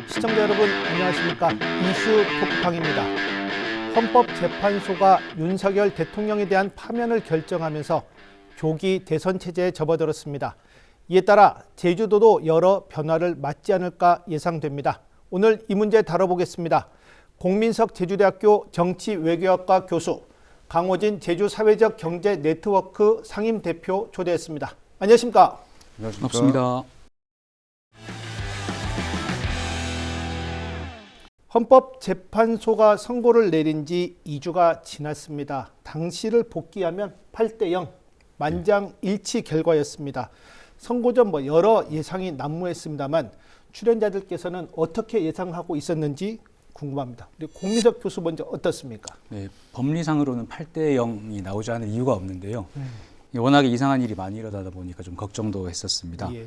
시청자 여러분 안녕하십니까. 이슈 톡방입니다. 헌법재판소가 윤석열 대통령에 대한 파면을 결정하면서 조기 대선 체제에 접어들었습니다. 이에 따라 제주도도 여러 변화를 맞지 않을까 예상됩니다. 오늘 이 문제 다뤄보겠습니다. 공민석 제주대학교 정치외교학과 교수, 강호진 제주사회적 경제 네트워크 상임대표 초대했습니다. 안녕하십니까? 반갑습니다. 헌법재판소가 선고를 내린 지 2주가 지났습니다. 당시를 복귀하면 8대0 만장일치 결과였습니다. 선고 전 여러 예상이 난무했습니다만 출연자들께서는 어떻게 예상하고 있었는지 궁금합니다. 우리 공민석 교수 먼저 어떻습니까? 네, 법리상으로는 8대0이 나오지 않을 이유가 없는데요. 워낙에 이상한 일이 많이 일어나다 보니까 좀 걱정도 했었습니다. 예.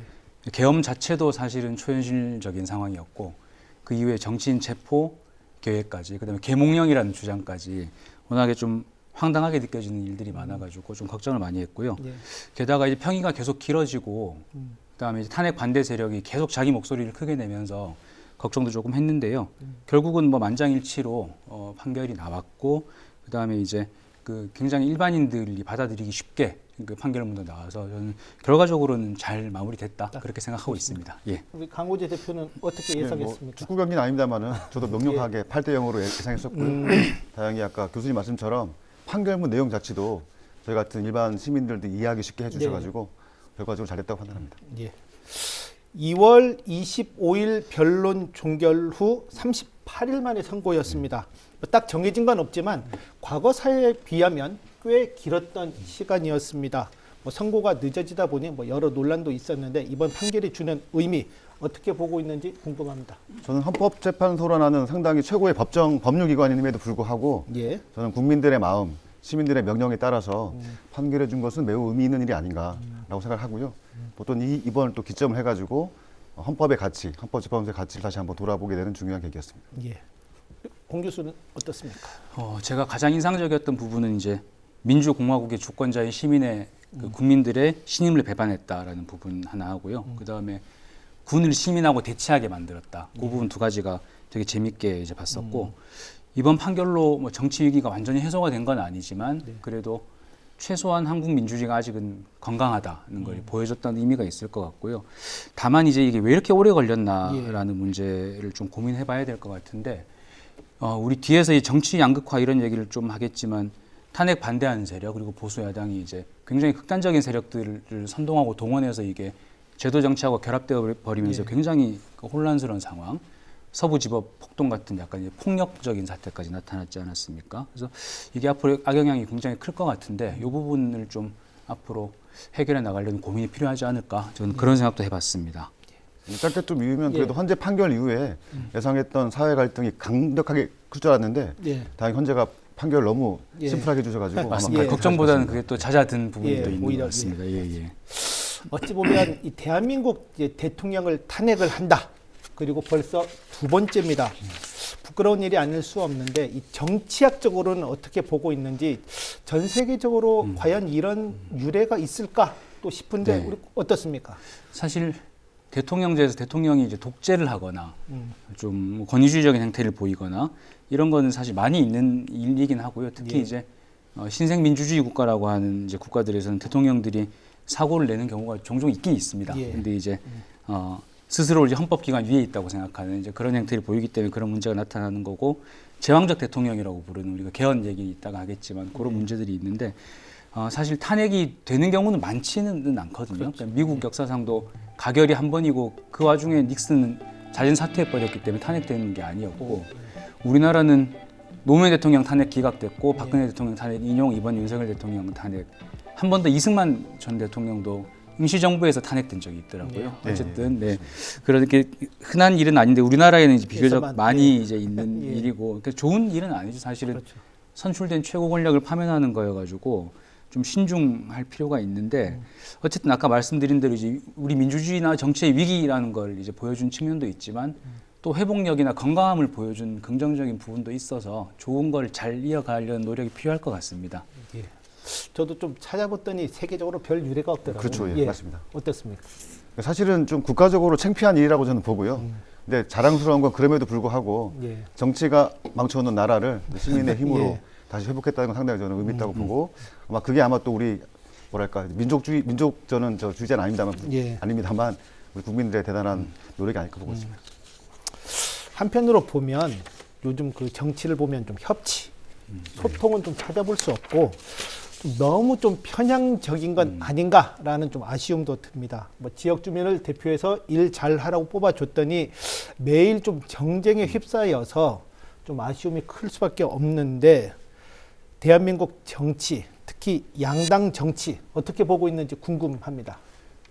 계엄 자체도 사실은 초현실적인 상황이었고 그 이후에 정치인 체포 계획까지 그다음에 계몽령이라는 주장까지 워낙에 좀 황당하게 느껴지는 일들이 많아가지고 좀 걱정을 많이 했고요. 예. 게다가 이제 평의가 계속 길어지고 그다음에 이제 탄핵 반대 세력이 계속 자기 목소리를 크게 내면서 걱정도 조금 했는데요. 결국은 만장일치로 판결이 나왔고 그다음에 이제 그 굉장히 일반인들이 받아들이기 쉽게 그 판결문도 나와서 저는 결과적으로는 잘 마무리됐다 그렇게 생각하고 있습니다. 예. 우리 강호재 대표는 어떻게 예상했습니까? 축구 경기는 아닙니다만은 저도 명료하게 8대0으로 예상했었고요. 다행히 아까 교수님 말씀처럼 판결문 내용 자체도 저희 같은 일반 시민들도 이해하기 쉽게 해주셔가지고 결과적으로 잘됐다고 판단합니다. 예. 2월 25일 변론 종결 후 38일 만에 선고였습니다. 딱 정해진 건 없지만 과거 사회에 비하면 꽤 길었던 시간이었습니다. 선고가 늦어지다 보니 여러 논란도 있었는데 이번 판결이 주는 의미 어떻게 보고 있는지 궁금합니다. 저는 헌법재판소라는 상당히 최고의 법률기관임에도 불구하고 저는 국민들의 마음, 시민들의 명령에 따라서 판결해 준 것은 매우 의미 있는 일이 아닌가라고 생각하고요. 또 이번 또 기점을 해가지고 헌법의 가치, 헌법재판소의 가치를 다시 한번 돌아보게 되는 중요한 계기였습니다. 예. 공 교수는 어떻습니까? 제가 가장 인상적이었던 부분은 이제 민주공화국의 주권자인 시민의 그 국민들의 신임을 배반했다라는 부분 하나 하고요. 그 다음에 군을 시민하고 대치하게 만들었다. 그 부분 두 가지가 되게 재밌게 이제 봤었고 이번 판결로 정치 위기가 완전히 해소가 된 건 아니지만 그래도 최소한 한국 민주주의가 아직은 건강하다는 걸 보여줬다는 의미가 있을 것 같고요. 다만 이제 이게 왜 이렇게 오래 걸렸나라는 문제를 좀 고민해봐야 될 것 같은데 우리 뒤에서 이 정치 양극화 이런 얘기를 좀 하겠지만 탄핵 반대하는 세력 그리고 보수 야당이 이제 굉장히 극단적인 세력들을 선동하고 동원해서 이게 제도 정치하고 결합되어 버리면서 굉장히 혼란스러운 상황, 서부지법 폭동 같은 약간 폭력적인 사태까지 나타났지 않았습니까? 그래서 이게 앞으로 악영향이 굉장히 클 것 같은데 이 부분을 좀 앞으로 해결해 나가려는 고민이 필요하지 않을까 저는 그런 생각도 해봤습니다. 짧게 좀 미우면 그래도 헌재 판결 이후에 예상했던 사회 갈등이 강력하게 클 줄 알았는데 다행히 헌재가 판결을 너무 심플하게 해주셔가지고 맞습니다. 걱정보다는 그게 또 잦아든 부분도 있는 것 같습니다. 어찌 보면 이 대한민국 대통령을 탄핵을 한다. 그리고 벌써 두 번째입니다. 부끄러운 일이 아닐 수 없는데 이 정치학적으로는 어떻게 보고 있는지 전 세계적으로 과연 이런 유례가 있을까 또 싶은데 우리 어떻습니까? 사실 대통령제에서 대통령이 이제 독재를 하거나 좀 권위주의적인 행태를 보이거나 이런 거는 사실 많이 있는 일이긴 하고요. 특히 이제 신생 민주주의 국가라고 하는 이제 국가들에서는 대통령들이 사고를 내는 경우가 종종 있긴 있습니다. 근데 이제 스스로 이제 헌법기관 위에 있다고 생각하는 이제 그런 행태를 보이기 때문에 그런 문제가 나타나는 거고 제왕적 대통령이라고 부르는 우리가 개헌 얘기 이따가 하겠지만 그런 문제들이 있는데 사실 탄핵이 되는 경우는 많지는 않거든요. 그러니까 미국 역사상도 가결이 한 번이고 그 와중에 닉슨은 자진 사퇴해버렸기 때문에 탄핵되는 게 아니었고 우리나라는 노무현 대통령 탄핵 기각됐고 박근혜 대통령 탄핵 인용, 이번 윤석열 대통령 탄핵 한 번 더 이승만 전 대통령도 임시정부에서 탄핵된 적이 있더라고요. 어쨌든 그렇게 흔한 일은 아닌데 우리나라에는 이제 비교적 많이 이제 있는 일이고 그러니까 좋은 일은 아니죠. 사실은 선출된 최고 권력을 파면하는 거여가지고 좀 신중할 필요가 있는데 어쨌든 아까 말씀드린 대로 이제 우리 민주주의나 정치의 위기라는 걸 이제 보여준 측면도 있지만 또 회복력이나 건강함을 보여준 긍정적인 부분도 있어서 좋은 걸 잘 이어가려는 노력이 필요할 것 같습니다. 저도 좀 찾아봤더니 세계적으로 별 유례가 없더라고요. 그렇죠. 예, 맞습니다. 어떻습니까? 사실은 좀 국가적으로 창피한 일이라고 저는 보고요. 근데 자랑스러운 건 그럼에도 불구하고 예. 정치가 망쳐놓은 나라를 시민의 힘으로 예. 다시 회복했다는 건 상당히 저는 의미 있다고 보고 아마 그게 아마 또 우리 뭐랄까 민족 저는 저 주의자는 예. 아닙니다만 우리 국민들의 대단한 노력이 아닐까 보고 있습니다. 한편으로 보면 요즘 그 정치를 보면 좀 협치, 소통은 좀 찾아볼 수 없고 좀 너무 좀 편향적인 건 아닌가라는 좀 아쉬움도 듭니다. 뭐 지역 주민을 대표해서 일 잘하라고 뽑아줬더니 매일 좀 정쟁에 휩싸여서 좀 아쉬움이 클 수밖에 없는데 대한민국 정치, 특히 양당 정치 어떻게 보고 있는지 궁금합니다.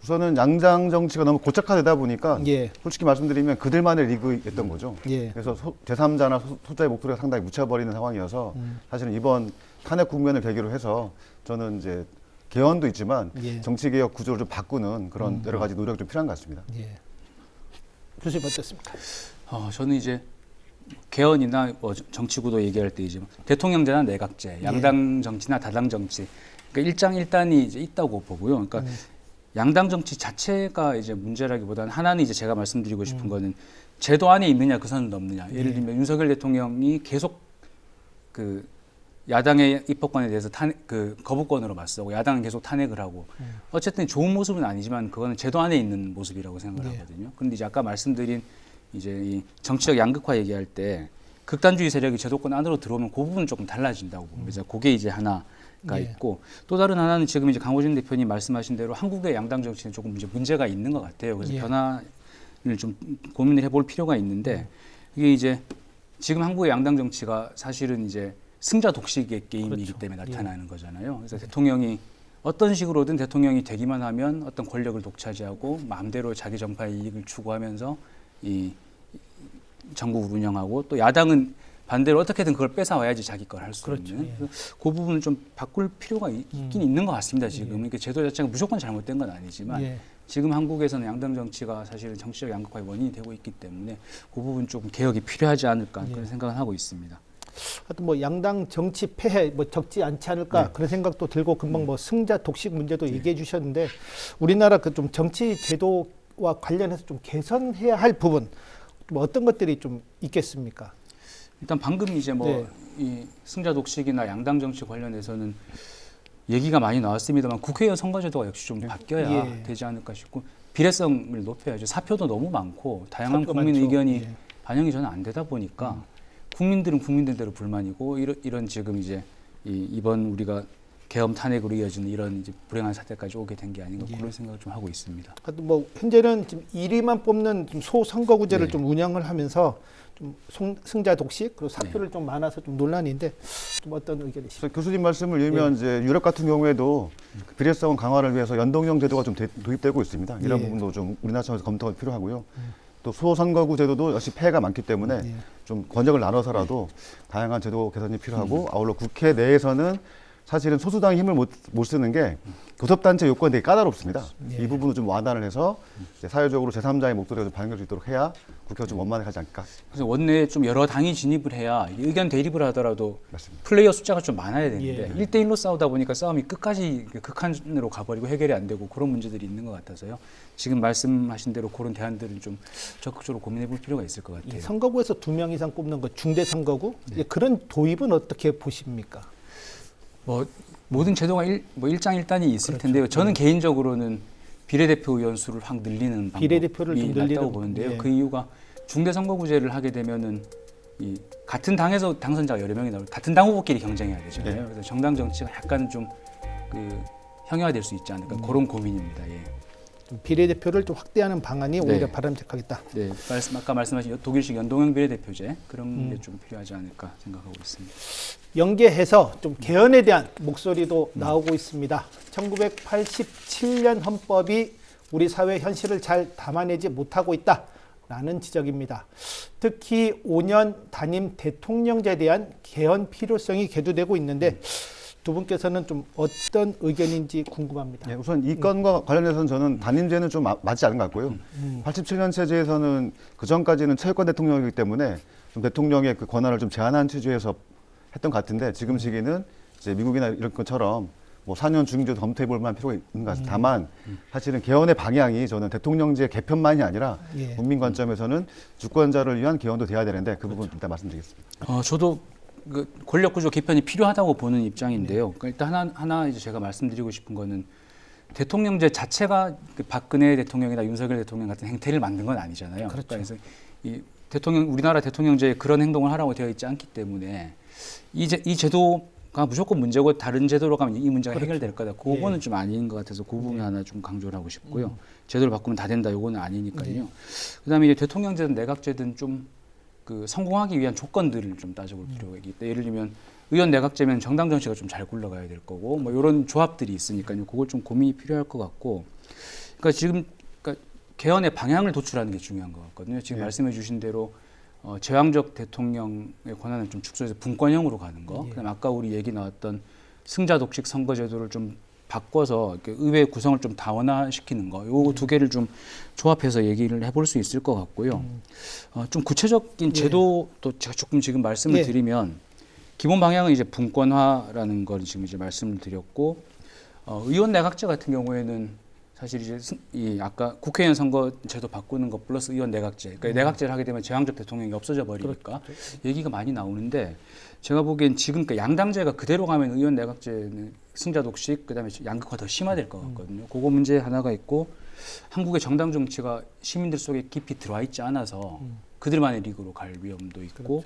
우선은 양당 정치가 너무 고착화되다 보니까 예. 솔직히 말씀드리면 그들만의 리그였던 거죠. 예. 그래서 제3자나 소자의 목소리가 상당히 묻혀버리는 상황이어서 사실은 이번 탄핵 국면을 계기로 해서 저는 이제 개헌도 있지만 예. 정치개혁 구조를 좀 바꾸는 그런 여러 가지 노력이 좀 필요한 것 같습니다. 예. 교수님 어떻습니까? 저는 이제 개헌이나 뭐 정치구도 얘기할 때 이제 대통령제나 내각제, 양당 정치나 다당 정치, 그러니까 일장일단이 이제 있다고 보고요. 그러니까 양당 정치 자체가 이제 문제라기보다는 하나는 이제 제가 말씀드리고 싶은 거는 제도 안에 있느냐 그 선은 넘느냐. 예를 들면 윤석열 대통령이 계속 그 야당의 입법권에 대해서 그 거부권으로 맞서고 야당은 계속 탄핵을 하고 어쨌든 좋은 모습은 아니지만 그거는 제도 안에 있는 모습이라고 생각을 하거든요. 그런데 이제 아까 말씀드린 이제 이 정치적 양극화 얘기할 때 극단주의 세력이 제도권 안으로 들어오면 그 부분은 조금 달라진다고 봅니다. 그게 이제 하나가 있고 또 다른 하나는 지금 이제 강호진 대표님 말씀하신 대로 한국의 양당 정치는 조금 이제 문제가 있는 것 같아요. 그래서 변화를 좀 고민을 해볼 필요가 있는데 이게 이제 지금 한국의 양당 정치가 사실은 이제 승자 독식의 게임이기 때문에 나타나는 거잖아요. 그래서 대통령이 어떤 식으로든 대통령이 되기만 하면 어떤 권력을 독차지하고 마음대로 자기 정파의 이익을 추구하면서 이 전국을 운영하고 또 야당은 반대로 어떻게든 그걸 뺏어와야지 자기 걸 할 수 있는 그 부분을 좀 바꿀 필요가 있긴 있는 것 같습니다. 지금 그러니까 제도 자체가 무조건 잘못된 건 아니지만 지금 한국에서는 양당 정치가 사실은 정치적 양극화의 원인이 되고 있기 때문에 그 부분 조금 개혁이 필요하지 않을까 그런 생각을 하고 있습니다. 하여튼 뭐 양당 정치 폐해 뭐 적지 않지 않을까 그런 생각도 들고 금방 뭐 승자 독식 문제도 얘기해 주셨는데 우리나라 그 좀 정치 제도와 관련해서 좀 개선해야 할 부분 뭐 어떤 것들이 좀 있겠습니까? 일단 방금 이제 뭐 이 승자 독식이나 양당 정치 관련해서는 얘기가 많이 나왔습니다만 국회의원 선거제도가 역시 좀 바뀌어야 되지 않을까 싶고 비례성을 높여야죠. 사표도 너무 많고 다양한 국민 의견이 반영이 저는 안 되다 보니까 국민들은 국민들대로 불만이고 이런 지금 이제 이번 우리가 계엄 탄핵으로 이어지는 이런 이제 불행한 사태까지 오게 된 게 아닌가 그런 생각을 좀 하고 있습니다. 뭐 현재는 지금 1위만 뽑는 좀 소선거구제를 좀 운영을 하면서 좀 승자 독식 그리고 사표를 좀 많아서 좀 논란인데 좀 어떤 의견이십니까? 교수님 말씀을 이으면 이제 유럽 같은 경우에도 비례성 강화를 위해서 연동형 제도가 좀 도입되고 있습니다. 이런 부분도 좀 우리나라 차원에서 검토가 필요하고요. 또 소선거구 제도도 역시 폐해가 많기 때문에 좀 권역을 나눠서라도 다양한 제도 개선이 필요하고 아울러 국회 내에서는 사실은 소수당이 힘을 못 쓰는 게 교섭단체 요건이 되게 까다롭습니다. 이 부분을 좀 완화를 해서 이제 사회적으로 제3자의 목소리가 좀 반영될 수 있도록 해야 국회가 좀 원만하지 않을까. 그래서 원내에 좀 여러 당이 진입을 해야 의견 대립을 하더라도 맞습니다. 플레이어 숫자가 좀 많아야 되는데 1대1로 싸우다 보니까 싸움이 끝까지 극한으로 가버리고 해결이 안 되고 그런 문제들이 있는 것 같아서요. 지금 말씀하신 대로 그런 대안들은 좀 적극적으로 고민해 볼 필요가 있을 것 같아요. 선거구에서 2명 이상 뽑는 거 중대 선거구 그런 도입은 어떻게 보십니까? 뭐 모든 제도가 일장일단이 있을 텐데요. 저는 개인적으로는 비례대표 의원 수를 확 늘리는 비례대표를 좀 방법이 낫다고 늘리는, 보는데요. 그 이유가 중대선거구제를 하게 되면은 이 같은 당에서 당선자가 여러 명이 나오고 같은 당 후보끼리 경쟁해야 되잖아요. 그래서 정당 정치가 약간 좀 그 형용화될 수 있지 않을까 그런 고민입니다. 좀 비례대표를 좀 확대하는 방안이 오히려 바람직하겠다. 네, 아까 말씀하신 독일식 연동형 비례대표제 그런 게 좀 필요하지 않을까 생각하고 있습니다. 연계해서 좀 개헌에 대한 목소리도 나오고 있습니다. 1987년 헌법이 우리 사회 현실을 잘 담아내지 못하고 있다라는 지적입니다. 특히 5년 단임 대통령제에 대한 개헌 필요성이 계도되고 있는데 두 분께서는 좀 어떤 의견인지 궁금합니다. 예, 우선 이 건과 관련해서는 저는 단임제는 좀 맞지 않은 것 같고요. 87년 체제에서는 그 전까지는 체육관 대통령이기 때문에 좀 대통령의 그 권한을 좀 제한한 취지에서 했던 것 같은데 지금 시기는 이제 미국이나 이런 것처럼 뭐 4년 중임제도 검토해 볼 만한 필요가 있는 것 같습니다. 다만 사실은 개헌의 방향이 저는 대통령제 개편만이 아니라 예. 국민 관점에서는 주권자를 위한 개헌도 돼야 되는데 그 부분 일단 말씀드리겠습니다. 저도 그 권력구조 개편이 필요하다고 보는 입장인데요. 그러니까 일단 하나 이제 제가 말씀드리고 싶은 거는 대통령제 자체가 그 박근혜 대통령이나 윤석열 대통령 같은 행태를 만든 건 아니잖아요. 그렇죠. 그래서 이 우리나라 대통령제에 그런 행동을 하라고 되어 있지 않기 때문에 이 제도가 무조건 문제고 다른 제도로 가면 이 문제가 그렇죠. 해결될 거다. 그거는 예. 좀 아닌 것 같아서 그 부분 하나 좀 강조를 하고 싶고요. 제도를 바꾸면 다 된다. 이거는 아니니까요. 그다음에 이제 대통령제든 내각제든 좀 그 성공하기 위한 조건들을 좀 따져볼 필요가 있다. 예를 들면 의원 내각제면 정당 정치가 좀 잘 굴러가야 될 거고 뭐 이런 조합들이 있으니까요. 그걸 좀 고민이 필요할 것 같고, 그러니까 지금 개헌의 방향을 도출하는 게 중요한 것 같거든요. 지금 말씀해주신 대로 제왕적 대통령의 권한을 좀 축소해서 분권형으로 가는 거. 그다음에 아까 우리 얘기 나왔던 승자 독식 선거제도를 좀 바꿔서 이렇게 의회 구성을 좀 다원화시키는 거. 요 두 개를 좀 조합해서 얘기를 해볼 수 있을 것 같고요. 좀 구체적인 제도도 제가 조금 지금 말씀을 드리면 기본 방향은 이제 분권화라는 걸 지금 이제 말씀을 드렸고, 의원 내각제 같은 경우에는 사실 이제 이 아까 국회의원 선거제도 바꾸는 것 플러스 의원 내각제, 그러니까 내각제를 하게 되면 제왕적 대통령이 없어져 버리니까 얘기가 많이 나오는데, 제가 보기엔 지금 양당제가 그대로 가면 의원 내각제는 승자 독식, 그다음에 양극화 더 심화될 것 같거든요. 그거 문제 하나가 있고, 한국의 정당 정치가 시민들 속에 깊이 들어와 있지 않아서 그들만의 리그로 갈 위험도 있고,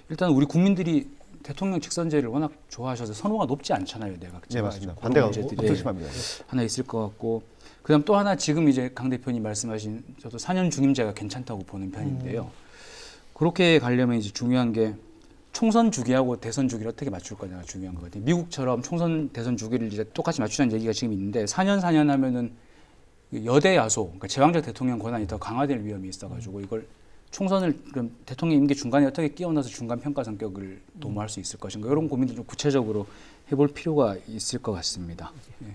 일단 우리 국민들이 대통령 직선제를 워낙 좋아하셔서 선호가 높지 않잖아요, 내각제가. 네, 맞습니다. 반대가 문제들이 엄청 심합니다. 하나 있을 것 같고, 그다음 또 하나 지금 이제 강 대표님 말씀하신 저도 4년 중임제가 괜찮다고 보는 편인데요. 그렇게 가려면 이제 중요한 게 총선 주기하고 대선 주기를 어떻게 맞출 거냐가 중요한 것 같아요. 미국처럼 총선 대선 주기를 이제 똑같이 맞추자는 얘기가 지금 있는데 4년 하면은 여대 야소, 그러니까 제왕적 대통령 권한이 더 강화될 위험이 있어가지고 이걸 총선을 그럼 대통령 임기 중간에 어떻게 끼워넣어서 중간 평가 성격을 도모할 수 있을 것인가, 이런 고민도 좀 구체적으로 해볼 필요가 있을 것 같습니다. 예.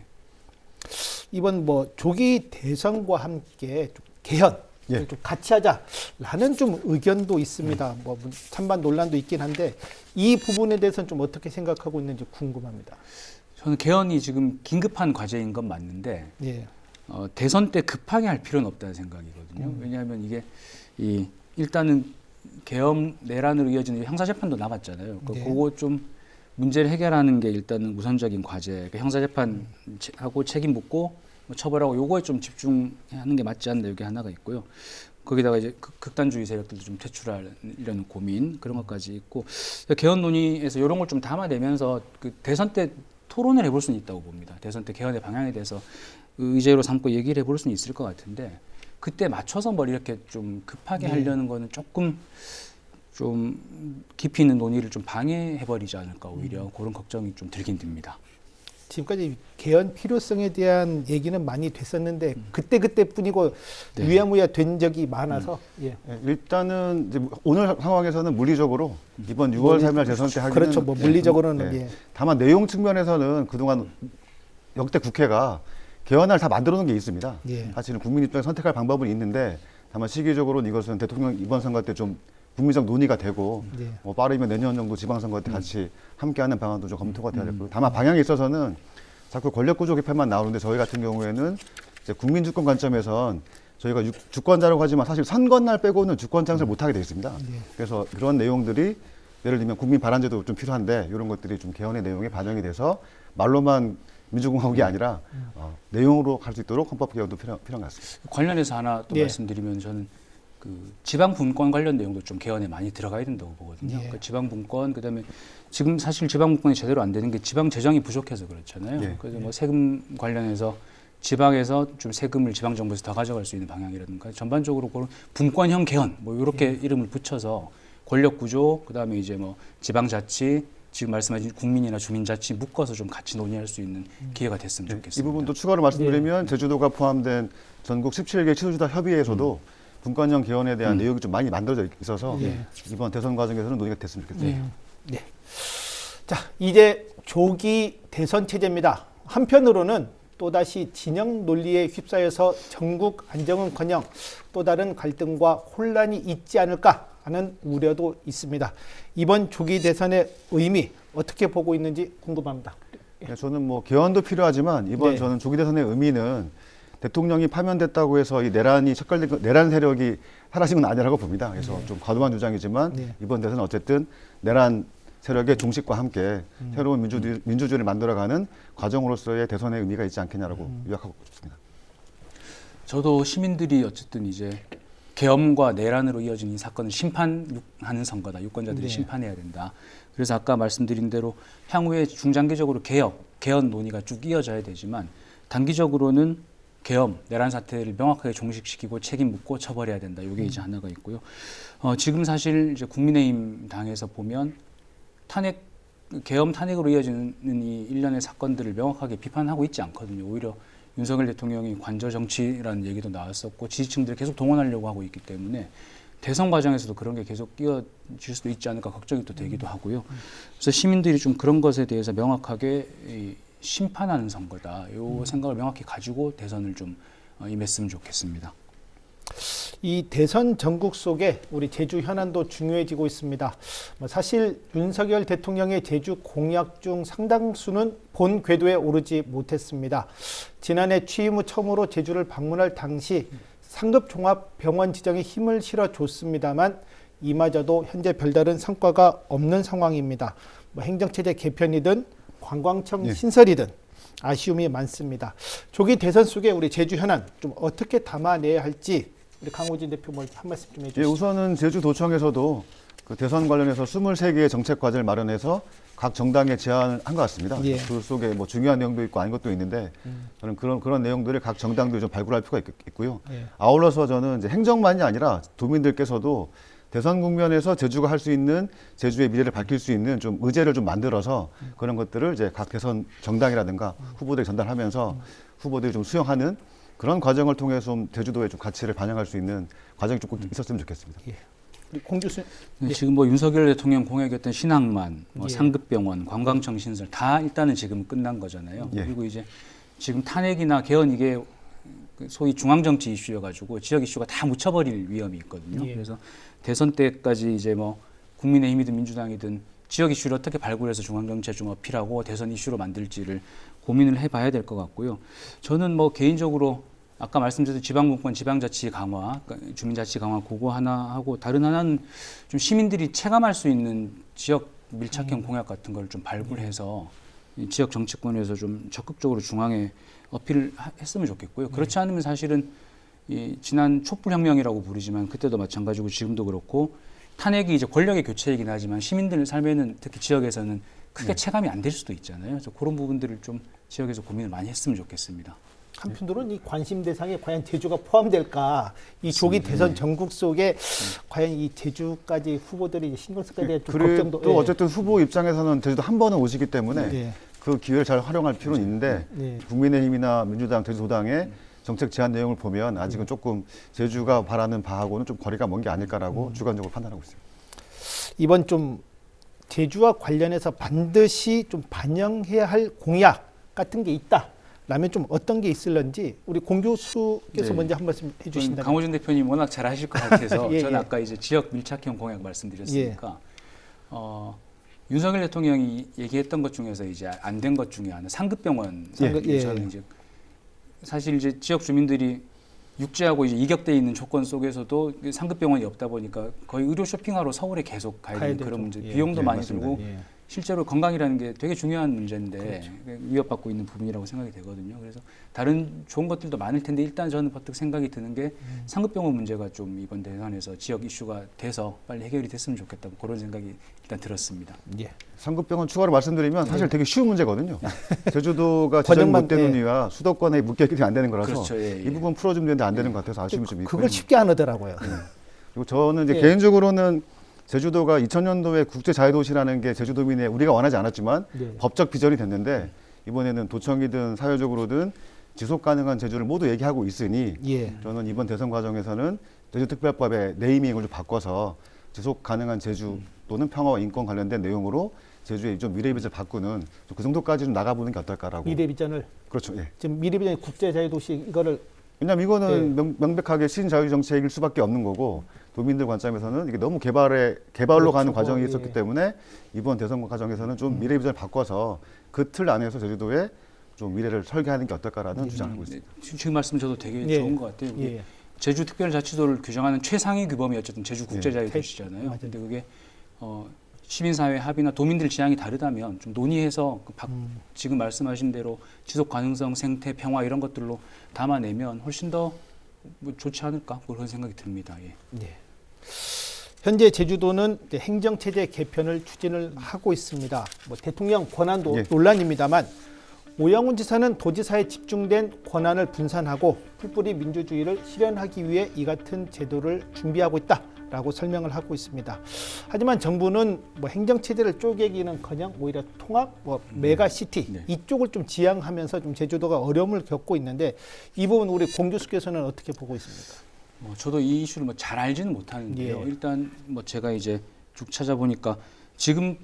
이번 뭐 조기 대선과 함께 좀 개헌 좀 같이 하자라는 좀 의견도 있습니다. 뭐 찬반 논란도 있긴 한데 이 부분에 대해서는 좀 어떻게 생각하고 있는지 궁금합니다. 저는 개헌이 지금 긴급한 과제인 건 맞는데 예. 대선 때 급하게 할 필요는 없다는 생각이거든요. 왜냐하면 이게 일단은 개헌 내란으로 이어지는 형사재판도 남았잖아요. 그거 좀 문제를 해결하는 게 일단은 우선적인 과제. 형사재판하고 책임 묻고 뭐 처벌하고 요거에 좀 집중하는 게 맞지 않나, 여기 하나가 있고요. 거기다가 이제 극단주의 세력들도 좀 퇴출하려는 고민, 그런 것까지 있고, 개헌 논의에서 이런 걸 좀 담아내면서 그 대선 때 토론을 해볼 수는 있다고 봅니다. 대선 때 개헌의 방향에 대해서 의제로 삼고 얘기를 해볼 수는 있을 것 같은데, 그때 맞춰서 뭘 이렇게 좀 급하게 하려는 거는 조금 좀 깊이 있는 논의를 좀 방해해버리지 않을까, 오히려 그런 걱정이 좀 들긴 듭니다. 지금까지 개헌 필요성에 대한 얘기는 많이 됐었는데 그때뿐이고 유야무야 된 적이 많아서 일단은 이제 오늘 상황에서는 물리적으로 이번 6월 3일 대선 때 하기는, 그렇죠. 뭐 물리적으로는 다만 내용 측면에서는 그동안 역대 국회가 개헌을 다 만들어 놓은 게 있습니다. 사실은 국민 입장에 선택할 방법은 있는데, 다만 시기적으로는 이것은 대통령 이번 선거 때 좀 국민적 논의가 되고 빠르면 내년 정도 지방선거 때 같이 함께하는 방안도 좀 검토가 돼야 될 거고, 다만 방향에 있어서는 자꾸 권력구조 개편만 나오는데 저희 같은 경우에는 이제 국민주권 관점에선 저희가 주권자라고 하지만 사실 선거날 빼고는 주권 장사를 못하게 돼 있습니다. 그래서 그런 내용들이 예를 들면 국민 발안제도 좀 필요한데 이런 것들이 좀 개헌의 내용에 반영이 돼서 말로만 민주공화국이 아니라 내용으로 갈 수 있도록 헌법 개헌도 필요한 것 같습니다. 관련해서 하나 또 말씀드리면, 저는 그 지방 분권 관련 내용도 좀 개헌에 많이 들어가야 된다고 보거든요. 그 지방 분권, 그다음에 지금 사실 지방 분권이 제대로 안 되는 게 지방 재정이 부족해서 그렇잖아요. 그래서 뭐 세금 관련해서 지방에서 좀 세금을 지방 정부에서 더 가져갈 수 있는 방향이라든가, 전반적으로 그런 분권형 개헌 뭐 이렇게 이름을 붙여서 권력 구조, 그다음에 이제 뭐 지방자치, 지금 말씀하신 국민이나 주민자치 묶어서 좀 같이 논의할 수 있는 기회가 됐으면 좋겠습니다. 이 부분도 추가로 말씀드리면 제주도가 포함된 전국 17개 치도지사 협의회에서도 분권형 개헌에 대한 내용이 좀 많이 만들어져 있어서 이번 대선 과정에서는 논의가 됐으면 좋겠습니다. 자, 이제 조기 대선 체제입니다. 한편으로는 또다시 진영 논리에 휩싸여서 전국 안정은커녕 또 다른 갈등과 혼란이 있지 않을까 하는 우려도 있습니다. 이번 조기 대선의 의미 어떻게 보고 있는지 궁금합니다. 네, 저는 뭐 개헌도 필요하지만 이번 네. 저는 조기 대선의 의미는 대통령이 파면됐다고 해서 이 내란이 척결된 내란 세력이 사라진 건 아니라고 봅니다. 그래서 좀 과도한 주장이지만 네. 이번 대선은 어쨌든 내란 세력의 종식과 함께 새로운 민주주의를 만들어가는 과정으로서의 대선의 의미가 있지 않겠냐라고 요약하고 싶습니다. 저도 시민들이 어쨌든 이제 계엄과 내란으로 이어진 이 사건은 심판하는 선거다. 유권자들이 네. 심판해야 된다. 그래서 아까 말씀드린 대로 향후에 중장기적으로 개헌 논의가 쭉 이어져야 되지만 단기적으로는 계엄, 내란 사태를 명확하게 종식시키고 책임 묻고 처벌해야 된다. 이게 이제 하나가 있고요. 지금 사실 이제 국민의힘 당에서 보면 계엄 탄핵으로 이어지는 이 일련의 사건들을 명확하게 비판하고 있지 않거든요. 오히려 윤석열 대통령이 관저 정치라는 얘기도 나왔었고 지지층들을 계속 동원하려고 하고 있기 때문에 대선 과정에서도 그런 게 계속 이어질 수도 있지 않을까 걱정이 또 되기도 하고요. 그래서 시민들이 좀 그런 것에 대해서 명확하게 심판하는 선거다. 이 생각을 명확히 가지고 대선을 좀 임했으면 좋겠습니다. 이 대선 전국 속에 우리 제주 현안도 중요해지고 있습니다. 사실 윤석열 대통령의 제주 공약 중 상당수는 본 궤도에 오르지 못했습니다. 지난해 취임 후 처음으로 제주를 방문할 당시 상급 종합병원 지정에 힘을 실어줬습니다만 이마저도 현재 별다른 성과가 없는 상황입니다. 행정체제 개편이든 관광청 신설이든 아쉬움이 많습니다. 조기 대선 속에 우리 제주 현안 좀 어떻게 담아내야 할지 우리 강호진 대표 한 말씀 좀 해주시죠. 예, 우선은 제주도청에서도 그 대선 관련해서 23개의 정책 과제를 마련해서 각 정당에 제안을 한 것 같습니다. 예. 그 속에 뭐 중요한 내용도 있고 아닌 것도 있는데 저는 그런 내용들을 각 정당들이 좀 발굴할 필요가 있고요. 예. 아울러서 저는 이제 행정만이 아니라 도민들께서도 대선 국면에서 제주가 할 수 있는 제주의 미래를 밝힐 수 있는 좀 의제를 좀 만들어서 그런 것들을 이제 각 대선 정당이라든가 후보들이 전달하면서 후보들이 좀 수용하는 그런 과정을 통해서 좀 제주도의 좀 가치를 반영할 수 있는 과정이 조금 있었으면 좋겠습니다. 예. 우리 공 교수님. 네, 지금 뭐 윤석열 대통령 공약이었던 신항만, 예. 상급병원, 관광청 신설 다 일단은 지금 끝난 거잖아요. 예. 그리고 이제 지금 탄핵이나 개헌 이게 소위 중앙정치 이슈여가지고 지역 이슈가 다 묻혀버릴 위험이 있거든요. 예. 그래서 대선 때까지 이제 뭐 국민의힘이든 민주당이든 지역 이슈를 어떻게 발굴해서 중앙정치에 좀 어필하고 대선 이슈로 만들지를 고민을 해봐야 될 것 같고요. 저는 뭐 개인적으로 아까 말씀드린 지방분권, 지방자치 강화, 그러니까 주민자치 강화 그거 하나 하고 다른 하나는 좀 시민들이 체감할 수 있는 지역 밀착형 공약 같은 걸 좀 발굴해서 이 지역 정치권에서 좀 적극적으로 중앙에 어필을 했으면 좋겠고요. 그렇지 않으면 사실은 이 지난 촛불혁명이라고 부르지만 그때도 마찬가지고 지금도 그렇고 탄핵이 이제 권력의 교체이긴 하지만 시민들 삶에는 특히 지역에서는 크게 체감이 안 될 수도 있잖아요. 그래서 그런 부분들을 좀 지역에서 고민을 많이 했으면 좋겠습니다. 한편으로는 이 관심 대상에 과연 제주가 포함될까? 이 조기 대선 전국 속에 과연 이 제주까지 후보들이 신경 쓸까에 대한 좀 걱정도. 또 어쨌든 후보 입장에서는 제주도 한 번은 오시기 때문에 네. 그 기회를 잘 활용할 필요는 있는데 네. 국민의힘이나 민주당, 제주도당의 정책 제안 내용을 보면 아직은 조금 제주가 바라는 바하고는 좀 거리가 먼 게 아닐까라고 주관적으로 판단하고 있습니다. 이번 좀 제주와 관련해서 반드시 좀 반영해야 할 공약 같은 게 있다라면 좀 어떤 게 있을런지 우리 공 교수께서 네. 먼저 한 말씀 해주신다면. 강호준 대표님 워낙 잘 하실 것 같아서 예, 저는 예. 아까 이제 지역 밀착형 공약 말씀드렸으니까 윤석열 대통령이 얘기했던 것 중에서 이제 안 된 것 중에 하나 상급병원. 예. 저는 이제 사실 이제 지역 주민들이 육지하고 이제 이격돼 있는 조건 속에서도 상급병원이 없다 보니까 거의 의료 쇼핑하러 서울에 계속 가야 되는 그런 문제, 예. 비용도 예, 많이 맞습니다. 들고 예. 실제로 건강이라는 게 되게 중요한 문제인데 그렇죠. 위협받고 있는 부분이라고 생각이 되거든요. 그래서 다른 좋은 것들도 많을 텐데 일단 저는 버뜩 생각이 드는 게 상급병원 문제가 좀 이번 대선에서 지역 이슈가 돼서 빨리 해결이 됐으면 좋겠다 그런 생각이 일단 들었습니다. 예. 상급병원 추가로 말씀드리면 사실 되게 쉬운 문제거든요. 제주도가 지정이 과정만, 못 되는 예. 이유가 수도권에 묶여있기 안 되는 거라서 그렇죠. 예, 예. 이 부분 풀어주면 되는데 안 되는 것 같아서 아쉬움이 좀 있고요. 그걸 쉽게 안 하더라고요. 그리고 저는 이제 예. 개인적으로는 제주도가 2000년도에 국제 자유도시라는 게 제주도민의 우리가 원하지 않았지만 네. 법적 비전이 됐는데 이번에는 도청이든 사회적으로든 지속 가능한 제주를 모두 얘기하고 있으니 예. 저는 이번 대선 과정에서는 제주특별법의 네이밍을 좀 바꿔서 지속 가능한 제주 또는 평화와 인권 관련된 내용으로 제주의 좀 미래 비전을 바꾸는 그 정도까지 좀 나가보는 게 어떨까라고. 미래 비전을 그렇죠. 예. 지금 미래 비전 국제자유도시 이거를 왜냐하면 이거는 명백하게 신자유주의 정책일 수밖에 없는 거고 도민들 관점에서는 이게 너무 개발로 가는 과정이 있었기 때문에 이번 대선 과정에서는 좀 미래 비전을 바꿔서 그 틀 안에서 제주도에 좀 미래를 설계하는 게 어떨까라는 주장을 하고 있습니다. 지금 말씀 저도 되게 좋은 것 같아요. 제주특별자치도를 규정하는 최상위 규범이 어쨌든 제주국제자유도시잖아요. 근데 그게 시민사회 합의나 도민들 지향이 다르다면 좀 논의해서 지금 말씀하신 대로 지속 가능성, 생태, 평화 이런 것들로 담아내면 훨씬 더 뭐 좋지 않을까 그런 생각이 듭니다. 예. 현재 제주도는 이제 행정체제 개편을 추진을 하고 있습니다. 뭐 대통령 권한도 논란입니다만 오영훈 지사는 도지사에 집중된 권한을 분산하고 풀뿌리 민주주의를 실현하기 위해 이 같은 제도를 준비하고 있다라고 설명을 하고 있습니다. 하지만 정부는 뭐 행정체제를 쪼개기는커녕 오히려 통합, 메가시티 이쪽을 좀 지향하면서 좀 제주도가 어려움을 겪고 있는데 이 부분 우리 공 교수께서는 어떻게 보고 있습니까? 저도 이 이슈를 잘 알지는 못하는데요. 일단 제가 이제 쭉 찾아보니까 지금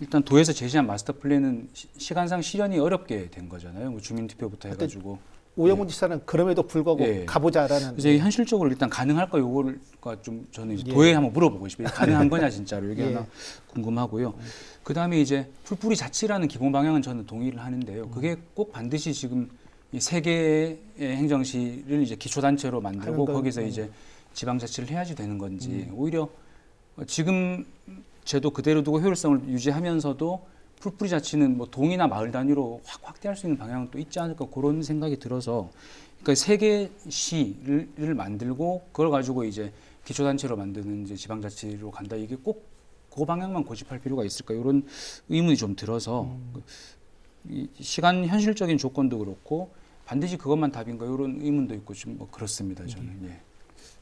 일단 도에서 제시한 마스터 플랜은 시간상 실현이 어렵게 된 거잖아요. 주민투표부터 해가지고. 오영훈 지사는 그럼에도 불구하고 가보자라는. 그래서 현실적으로 일단 가능할까 요거가 좀 저는 이제 도에 한번 물어보고 싶어요. 가능한 거냐 진짜로 이게 하나 궁금하고요. 그 다음에 이제 풀뿌리 자치라는 기본 방향은 저는 동의를 하는데요. 그게 꼭 반드시 지금 이 세 개의 행정시를 이제 기초단체로 만들고 거기서 이제 지방자치를 해야지 되는 건지 오히려 지금 제도 그대로 두고 효율성을 유지하면서도 풀뿌리 자치는 뭐 동이나 마을 단위로 확 확대할 수 있는 방향은 또 있지 않을까 그런 생각이 들어서 그러니까 세 개 시를 만들고 그걸 가지고 이제 기초단체로 만드는 이제 지방자치로 간다 이게 꼭 그 방향만 고집할 필요가 있을까 이런 의문이 좀 들어서 이 시간 현실적인 조건도 그렇고 반드시 그것만 답인가 이런 의문도 있고 좀 뭐 그렇습니다 저는.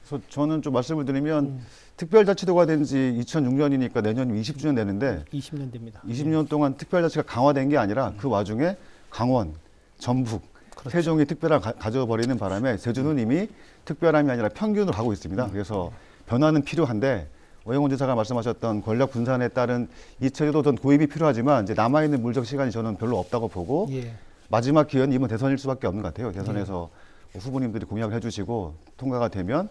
그래서 저는 좀 말씀을 드리면 특별자치도가 된 지 2006년이니까 내년이면 20주년 되는데 20년 됩니다. 20년 동안 특별자치가 강화된 게 아니라 그 와중에 강원, 전북, 세종이 특별함을 가져버리는 바람에 제주는 이미 특별함이 아니라 평균으로 가고 있습니다. 그래서 변화는 필요한데 오영훈 지사가 말씀하셨던 권력 분산에 따른 이 체제도 더 도입이 필요하지만 이제 남아있는 물적 시간이 저는 별로 없다고 보고 마지막 기회는 이번 대선일 수밖에 없는 것 같아요. 대선에서 후보님들이 공약을 해주시고 통과가 되면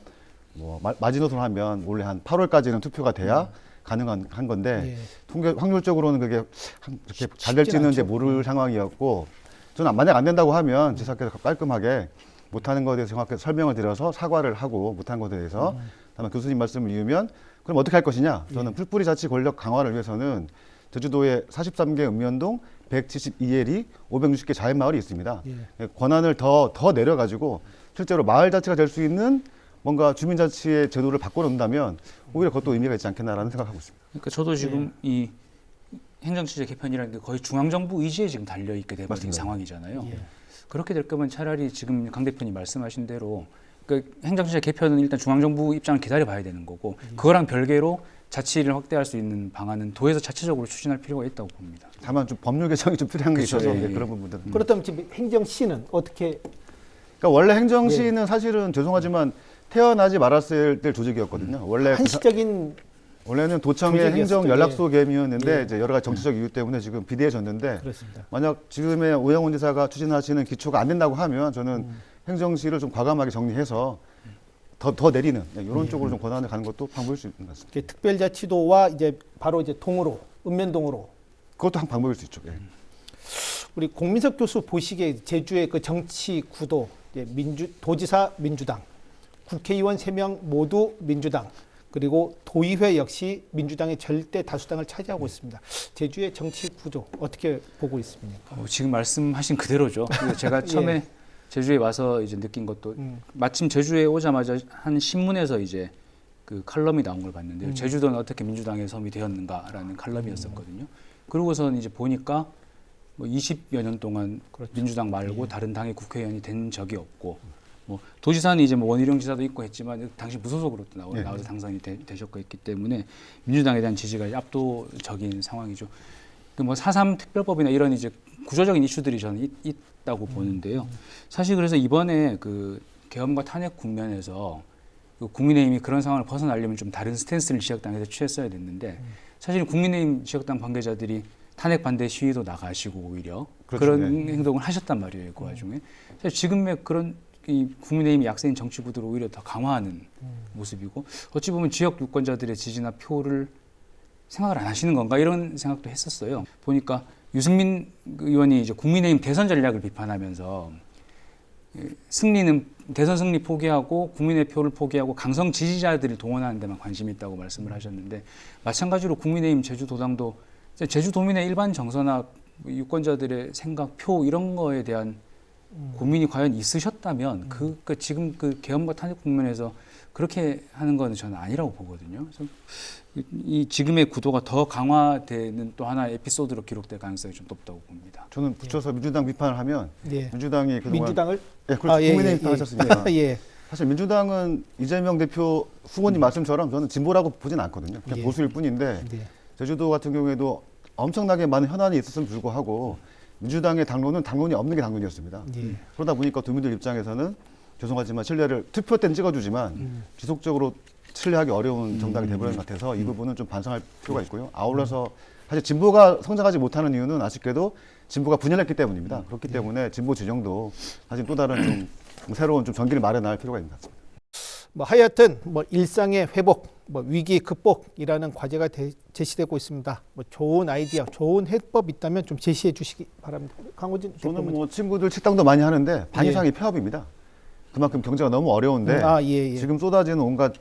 뭐 마지노선을 하면 원래 한 8월까지는 투표가 돼야 가능한 건데 통계 확률적으로는 그게 그렇게 잘 될지는 이제 모를 상황이었고 저는 만약 안 된다고 하면 지사께서 깔끔하게 못하는 것에 대해서 정확하게 설명을 드려서 사과를 하고 못한 것에 대해서 다만 교수님 말씀을 이으면 그럼 어떻게 할 것이냐? 저는 풀뿌리 자치 권력 강화를 위해서는 제주도에 43개 읍면동 172L이 560개 자연마을이 있습니다. 권한을 더 내려가지고 실제로 마을 자체가 될 수 있는 뭔가 주민자치의 제도를 바꿔놓는다면 오히려 그것도 의미가 있지 않겠나라는 생각하고 있습니다. 그러니까 저도 지금 이 행정체제 개편이라는 게 거의 중앙정부 의지에 지금 달려있게 돼버린 상황이잖아요. 그렇게 될 거면 차라리 지금 강 대표님 말씀하신 대로 그러니까 행정체제 개편은 일단 중앙정부 입장을 기다려봐야 되는 거고 그거랑 별개로 자치를 확대할 수 있는 방안은 도에서 자체적으로 추진할 필요가 있다고 봅니다. 다만 좀 법률 개정이 좀 필요한 게 있어서 그런 부분들은. 그렇다면 지금 행정시는 어떻게? 그러니까 원래 행정시는 사실은 죄송하지만 태어나지 말았을 때 조직이었거든요. 원래 한시적인 원래는 도청의 행정 연락소 개념이었는데 이제 여러 가지 정치적 이유 때문에 지금 비대해졌는데 그렇습니다. 만약 지금의 오영훈 지사가 추진하시는 기초가 안 된다고 하면 저는 행정시를 좀 과감하게 정리해서 더 내리는 이런 쪽으로 좀 권한을 가는 것도 방법일 수 있는 것 같습니다. 특별자치도와 이제 바로 이제 동으로 읍면동으로 그것도 한 방법일 수 있죠. 우리 공민석 교수 보시기에 제주의 그 정치 구도 도지사 민주당, 국회의원 3명 모두 민주당, 그리고 도의회 역시 민주당의 절대 다수당을 차지하고 있습니다. 제주의 정치 구조 어떻게 보고 있습니까? 지금 말씀하신 그대로죠. 제가 처음에 제주에 와서 이제 느낀 것도 마침 제주에 오자마자 한 신문에서 이제 그 칼럼이 나온 걸 봤는데요. 제주도는 어떻게 민주당의 섬이 되었는가라는 칼럼이었었거든요. 그러고선 이제 보니까 뭐 20여 년 동안 민주당 말고 다른 당의 국회의원이 된 적이 없고 뭐 도지사는 이제 뭐 원희룡 지사도 있고 했지만 당시 무소속으로 또 나와서 당선이 되셨고 했기 때문에 민주당에 대한 지지가 압도적인 상황이죠. 그 뭐 4.3 특별법이나 이런 이제 구조적인 이슈들이 저는 있다고 보는데요. 사실 그래서 이번에 그 계엄과 탄핵 국면에서 그 국민의힘이 그런 상황을 벗어나려면 좀 다른 스탠스를 지역당에서 취했어야 됐는데 사실 국민의힘 지역당 관계자들이 탄핵 반대 시위도 나가시고 오히려 그런 행동을 하셨단 말이에요. 그 와중에 사실 지금의 그런 이 국민의힘이 약세인 정치 구도를 오히려 더 강화하는 모습이고 어찌 보면 지역 유권자들의 지지나 표를 생각을 안 하시는 건가 이런 생각도 했었어요. 보니까 유승민 의원이 이제 국민의힘 대선 전략을 비판하면서 승리는 대선 승리 포기하고 국민의 표를 포기하고 강성 지지자들을 동원하는 데만 관심이 있다고 말씀을 하셨는데 마찬가지로 국민의힘 제주도당도 제주도민의 일반 정서나 유권자들의 생각, 표 이런 거에 대한 고민이 과연 있으셨다면 지금 그 계엄과 탄핵 국면에서 그렇게 하는 건 저는 아니라고 보거든요. 그래서 이 지금의 구도가 더 강화되는 또 하나의 에피소드로 기록될 가능성이 좀 높다고 봅니다. 저는 붙여서 민주당 비판을 하면 민주당이 그동안 민주당을 국민의힘 비판하셨습니다. 예. 사실 민주당은 이재명 대표 후보님 말씀처럼 저는 진보라고 보진 않거든요. 그냥 보수일 뿐인데 제주도 같은 경우에도 엄청나게 많은 현안이 있었음에 불구하고 민주당의 당론은 당론이 없는 게 당론이었습니다. 그러다 보니까 도민들 입장에서는 죄송하지만 신뢰를 투표 때는 찍어주지만 지속적으로 신뢰하기 어려운 정당이 되버린 것 같아서 이 부분은 좀 반성할 필요가 있고요. 아울러서 사실 진보가 성장하지 못하는 이유는 아쉽게도 진보가 분열했기 때문입니다. 그렇기 때문에 진보 진영도 사실 또 다른 좀 새로운 좀 전기를 마련할 필요가 있는 것 같습니다. 뭐 하여튼 뭐 일상의 회복, 뭐 위기 극복이라는 과제가 제시되고 있습니다. 뭐 좋은 아이디어, 좋은 해법 있다면 좀 제시해 주시기 바랍니다. 강호진 저는 대표님. 뭐 친구들 식당도 많이 하는데 반 이상이 폐업입니다. 그만큼 경제가 너무 어려운데 지금 쏟아지는 온갖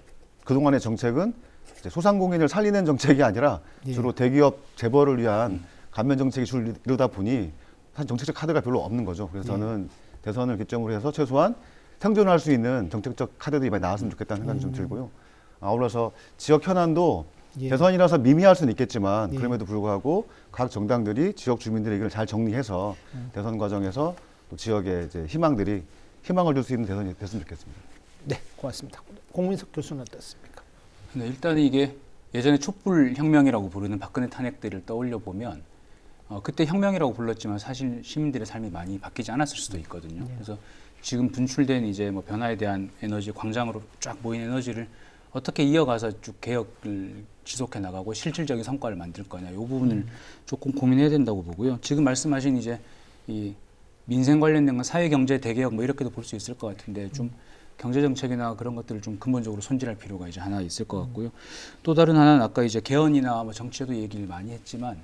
그동안의 정책은 이제 소상공인을 살리는 정책이 아니라 주로 대기업 재벌을 위한 감면 정책이 주를 이루다 보니 사실 정책적 카드가 별로 없는 거죠. 그래서 저는 대선을 기점으로 해서 최소한 생존할 수 있는 정책적 카드들이 많이 나왔으면 좋겠다는 생각이 좀 들고요. 아울러서 지역 현안도 대선이라서 미미할 수는 있겠지만 그럼에도 불구하고 각 정당들이 지역 주민들의 의견을 잘 정리해서 대선 과정에서 또 지역의 이제 희망을 줄 수 있는 대선이 됐으면 좋겠습니다. 네, 고맙습니다. 공민석 교수는 어떻습니까? 네, 일단 이게 예전에 촛불 혁명이라고 부르는 박근혜 탄핵들을 떠올려 보면 그때 혁명이라고 불렀지만 사실 시민들의 삶이 많이 바뀌지 않았을 수도 있거든요. 그래서 지금 분출된 이제 뭐 변화에 대한 에너지, 광장으로 쫙 모인 에너지를 어떻게 이어가서 쭉 개혁을 지속해 나가고 실질적인 성과를 만들 거냐, 이 부분을 조금 고민해야 된다고 보고요. 지금 말씀하신 이제 이 민생 관련된 건 사회 경제 대개혁 뭐 이렇게도 볼 수 있을 것 같은데 좀 경제 정책이나 그런 것들을 좀 근본적으로 손질할 필요가 이제 하나 있을 것 같고요. 또 다른 하나는 아까 이제 개헌이나 뭐 정치에도 얘기를 많이 했지만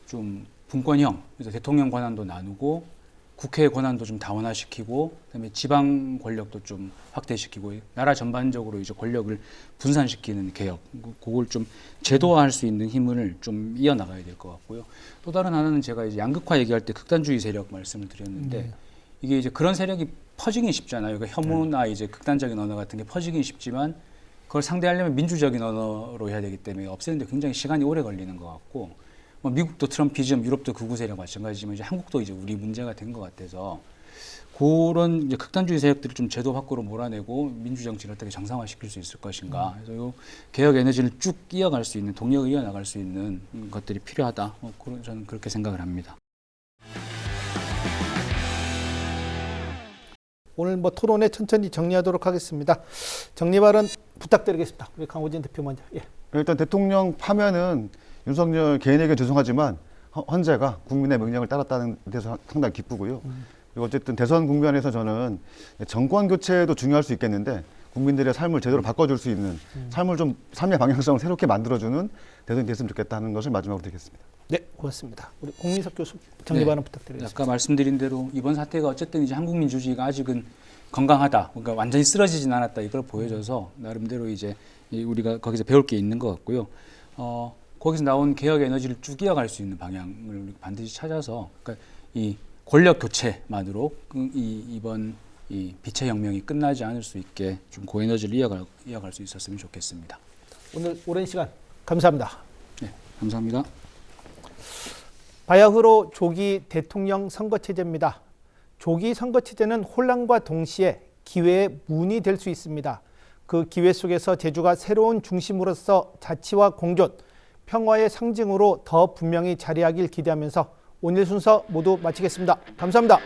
좀 분권형, 그래서 대통령 권한도 나누고 국회의 권한도 좀 다원화시키고 그다음에 지방 권력도 좀 확대시키고 나라 전반적으로 이제 권력을 분산시키는 개혁, 그걸 좀 제도화할 수 있는 힘을 좀 이어나가야 될 것 같고요. 또 다른 하나는 제가 이제 양극화 얘기할 때 극단주의 세력 말씀을 드렸는데 이게 이제 그런 세력이 퍼지긴 쉽잖아요. 그러니까 혐오나 이제 극단적인 언어 같은 게 퍼지긴 쉽지만 그걸 상대하려면 민주적인 언어로 해야 되기 때문에 없애는데 굉장히 시간이 오래 걸리는 것 같고 뭐 미국도 트럼피즘, 유럽도 극우 세력 마찬가지지만 이제 한국도 이제 우리 문제가 된 것 같아서 그런 이제 극단주의 세력들을 좀 제도 밖으로 몰아내고 민주 정치를 어떻게 정상화시킬 수 있을 것인가. 그래서 요 개혁 에너지를 쭉 이어갈 수 있는 동력을 이어나갈 수 있는 것들이 필요하다. 저는 그렇게 생각을 합니다. 오늘 뭐 토론회 천천히 정리하도록 하겠습니다. 정리 발언 부탁드리겠습니다. 우리 강호진 대표 먼저. 일단 대통령 파면은 윤석열 개인에게 죄송하지만 헌재가 국민의 명령을 따랐다는 데서 상당히 기쁘고요. 그리고 어쨌든 대선 국면에서 저는 정권 교체도 중요할 수 있겠는데 국민들의 삶을 제대로 바꿔줄 수 있는 삶의 방향성을 새롭게 만들어주는 대선이 됐으면 좋겠다는 것을 마지막으로 드리겠습니다. 네, 고맙습니다. 우리 공민석 교수 정리 발언 부탁드리겠습니다. 아까 말씀드린 대로 이번 사태가 어쨌든 이제 한국 민주주의가 아직은 건강하다, 그러니까 완전히 쓰러지진 않았다 이걸 보여줘서 나름대로 이제 우리가 거기서 배울 게 있는 것 같고요. 거기서 나온 개혁 에너지를 쭉 이어갈 수 있는 방향을 반드시 찾아서 그러니까 이 권력 교체만으로 이번 이 빛의 혁명이 끝나지 않을 수 있게 좀 고에너지를 이어갈 수 있었으면 좋겠습니다. 오늘 오랜 시간 감사합니다. 네, 감사합니다. 바야흐로 조기 대통령 선거체제입니다. 조기 선거체제는 혼란과 동시에 기회의 문이 될 수 있습니다. 그 기회 속에서 제주가 새로운 중심으로서 자치와 공존, 평화의 상징으로 더 분명히 자리하길 기대하면서 오늘 순서 모두 마치겠습니다. 감사합니다.